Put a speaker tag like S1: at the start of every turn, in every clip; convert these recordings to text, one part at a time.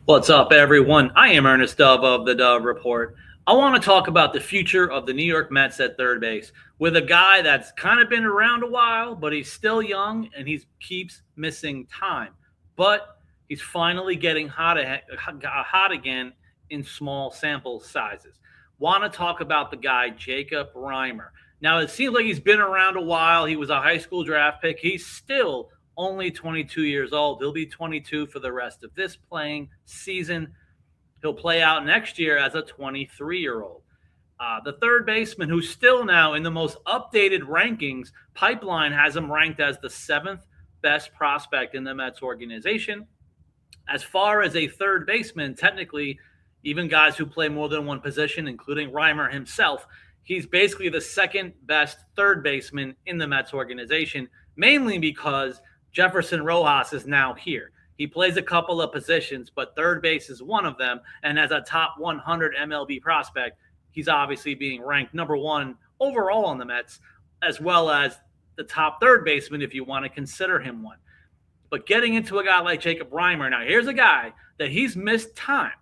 S1: What's up, everyone? I am Ernest Dove of the Dove Report. I want to talk about the future of the New York Mets at third base with a guy that's kind of been around a while, but he's still young and he keeps missing time. But he's finally getting hot again in small sample sizes. Want to talk about the guy, Jacob Reimer. Now, it seems like he's been around a while. He was a high school draft pick. He's still only 22 years old. He'll be 22 for the rest of this playing season. He'll play out next year as a 23-year-old. The third baseman, who's still now in the most updated rankings, Pipeline has him ranked as the 7th best prospect in the Mets organization. As far as a third baseman, technically, even guys who play more than one position, including Reimer himself, he's basically the second best third baseman in the Mets organization, mainly because Jefferson Rojas is now here. He plays a couple of positions, but third base is one of them. And as a top 100 MLB prospect, he's obviously being ranked number one overall in the Mets, as well as the top third baseman if you want to consider him one. But getting into a guy like Jacob Reimer, now here's a guy that he's missed time.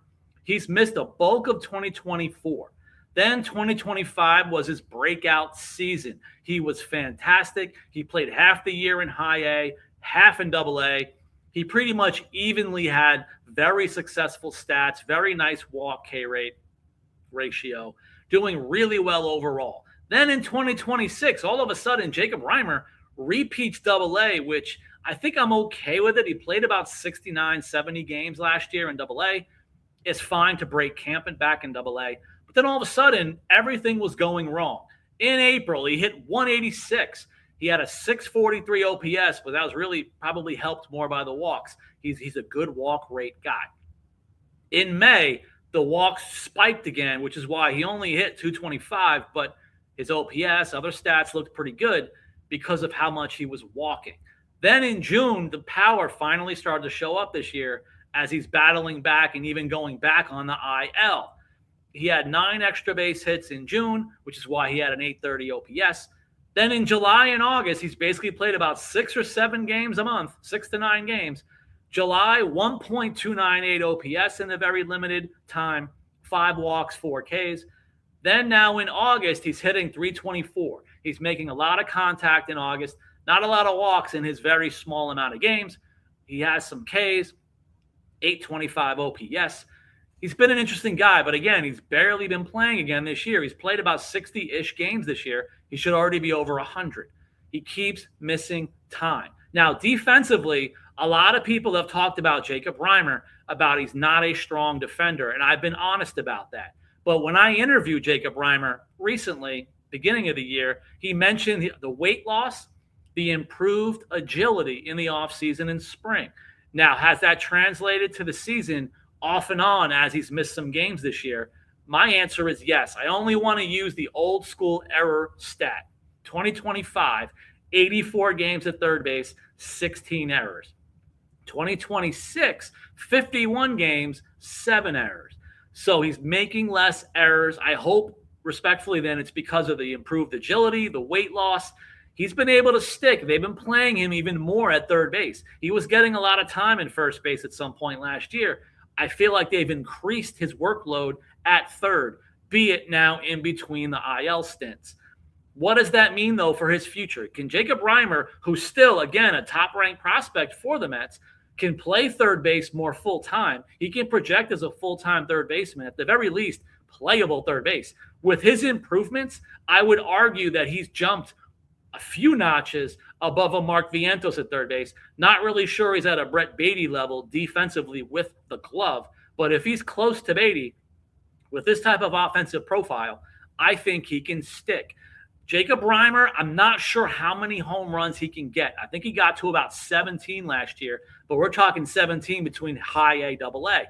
S1: He's missed a bulk of 2024. Then 2025 was his breakout season. He was fantastic. He played half the year in high A, half in double A. He pretty much evenly had very successful stats, very nice walk K rate ratio, doing really well overall. Then in 2026, all of a sudden, Jacob Reimer repeats double A, which I think I'm okay with it. He played about 69, 70 games last year in double A. It's fine to break camp and back in double A. But then all of a sudden, everything was going wrong. In April, he hit 186. He had a 643 OPS, but that was really probably helped more by the walks. He's a good walk rate guy. In May, the walks spiked again, which is why he only hit 225, but his OPS, other stats looked pretty good because of how much he was walking. Then in June, the power finally started to show up this year as he's battling back and even going back on the IL. He had 9 extra base hits in June, which is why he had an 830 OPS. Then in July and August, he's basically played about 6 or 7 games a month, 6 to 9 games. July, 1.298 OPS in a very limited time, 5 walks, 4 Ks. Then now in August, he's hitting 324. He's making a lot of contact in August, not a lot of walks in his very small amount of games. He has some Ks, 825 OPS. He's been an interesting guy, but again, he's barely been playing again this year. He's played about 60-ish games this year. He should already be over 100. He keeps missing time. Now, defensively, a lot of people have talked about Jacob Reimer, about he's not a strong defender, and I've been honest about that. But when I interviewed Jacob Reimer recently, beginning of the year, he mentioned the weight loss, the improved agility in the offseason and spring. Now, has that translated to the season off and on as he's missed some games this year? My answer is yes. I only want to use the old school error stat. 2025, 84 games at third base, 16 errors. 2026, 51 games, 7 errors. So he's making less errors. I hope, respectfully, then it's because of the improved agility, the weight loss. He's been able to stick. They've been playing him even more at third base. He was getting a lot of time in first base at some point last year. I feel like they've increased his workload at third, be it now in between the IL stints. What does that mean, though, for his future? Can Jacob Reimer, who's still, again, a top-ranked prospect for the Mets, can play third base more full-time? He can project as a full-time third baseman, at the very least, playable third base. With his improvements, I would argue that he's jumped a few notches above a Mark Vientos at third base. Not really sure he's at a Brett Beatty level defensively with the glove, but if he's close to Beatty with this type of offensive profile, I think he can stick. Jacob Reimer, I'm not sure how many home runs he can get. I think he got to about 17 last year, but we're talking 17 between high A, double A.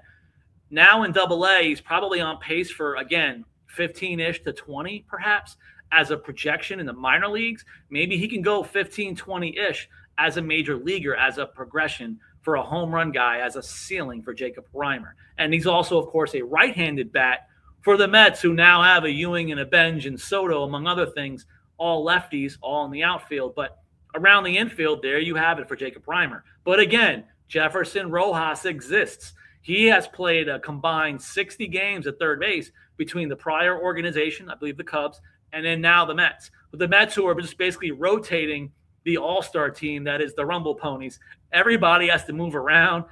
S1: Now in double A, he's probably on pace for, again, 15-ish to 20 perhaps as a projection in the minor leagues. Maybe he can go 15, 20-ish as a major leaguer, as a progression for a home run guy, as a ceiling for Jacob Reimer. And he's also, of course, a right-handed bat For the Mets, who now have a Ewing and a Benj and Soto, among other things, all lefties, all in the outfield. But around the infield, there you have it for Jacob Reimer. But again, Jefferson Rojas exists. He has played a combined 60 games at third base between the prior organization, I believe the Cubs, and then now the Mets. But the Mets, who are just basically rotating the all-star team that is the Rumble Ponies, everybody has to move around.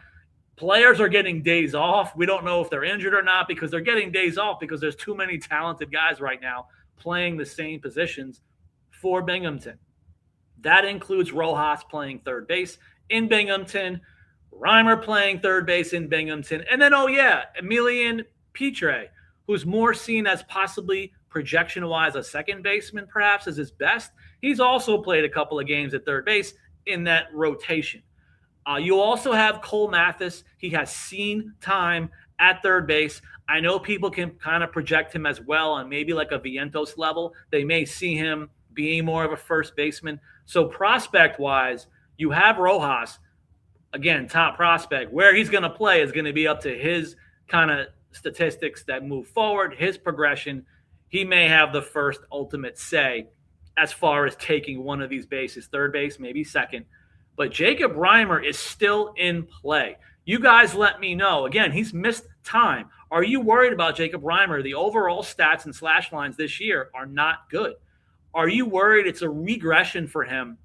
S1: Players are getting days off. We don't know if they're injured or not because they're getting days off because there's too many talented guys right now playing the same positions for Binghamton. That includes Rojas playing third base in Binghamton, Reimer playing third base in Binghamton, and then, Emilian Petre, who's more seen as possibly projection-wise a second baseman, perhaps, as his best. He's also played a couple of games at third base in that rotation. You also have Cole Mathis. He has seen time at third base. I know people can kind of project him as well on maybe like a Vientos level. They may see him being more of a first baseman. So prospect-wise, you have Rojas, again, top prospect. Where he's going to play is going to be up to his kind of statistics that move forward, his progression. He may have the first ultimate say as far as taking one of these bases, third base, maybe second. But Jacob Reimer is still in play. You guys let me know. Again, he's missed time. Are you worried about Jacob Reimer? The overall stats and slash lines this year are not good. Are you worried it's a regression for him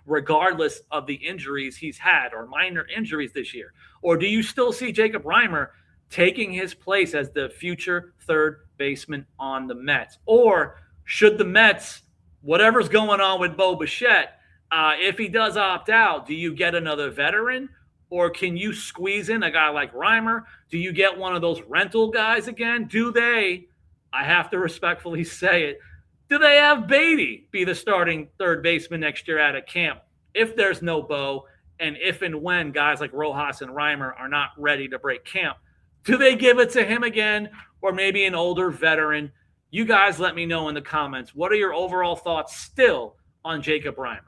S1: regardless of the injuries he's had or minor injuries this year? Or do you still see Jacob Reimer taking his place as the future third baseman on the Mets? Or should the Mets, whatever's going on with Bo Bichette, if he does opt out, do you get another veteran? Or can you squeeze in a guy like Reimer? Do you get one of those rental guys again? Do they, I have to respectfully say it, do they have Beatty be the starting third baseman next year at a camp if there's no Bo, and if and when guys like Rojas and Reimer are not ready to break camp? Do they give it to him again, or maybe an older veteran? You guys let me know in the comments. What are your overall thoughts still on Jacob Reimer?